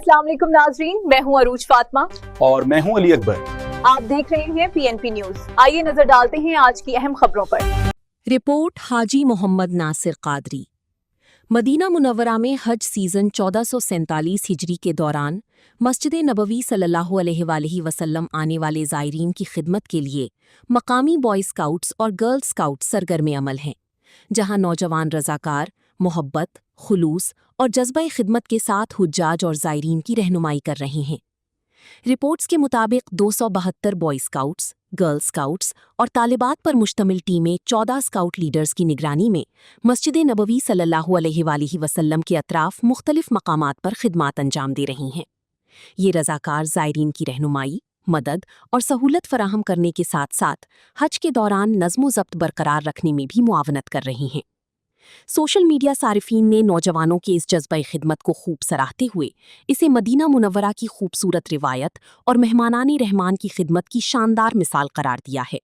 अस्सलाम वालेकुम नाजरीन, मैं हूं अरूज फातिमा और मैं हूं अली अकबर। आप देख रहे हैं PNP न्यूज। आइए नजर डालते हैं आज की अहम खबरों पर। रिपोर्ट हाजी मोहम्मद नासिर कादरी। मदीना मुनव्वरा में हज सीजन 1447 हिजरी के दौरान मस्जिद नबवी सल्लल्लाहु अलैहि वसल्लम आने वाले ज़ायरीन की खिदमत के लिए मकामी बॉय स्काउट्स और गर्ल स्काउट्स सरगर्म अमल हैं, जहां नौजवान रज़ाकार मोहब्बत, खुलूस और जज्बा खिदमत के साथ हुज्जाज और ज़ायरीन की रहनुमाई कर रहे हैं। रिपोर्ट्स के मुताबिक 272 बॉय स्काउट्स, गर्ल स्काउट्स और तालिबात पर मुश्तमिल टीमें 14 स्काउट लीडर्स की निगरानी में मस्जिद नबवी सल्लल्लाहु अलैहि वसल्लम के अतराफ मुख्तलिफ मकामात पर खिदमात अंजाम दे रही हैं। ये रज़ाकार ज़ायरीन की रहनुमाई, मदद और सहूलत फराहम करने के साथ साथ हज के दौरान नज़्म ज़ब्त बरकरार रखने में भी मुआवनत कर रही हैं। सोशल मीडिया सारिफीन ने नौजवानों के इस जज्बा खिदमत को खूब सराहते हुए इसे मदीना मुनव्वरा की खूबसूरत रिवायत और मेहमानानी रहमान की खिदमत की शानदार मिसाल करार दिया है।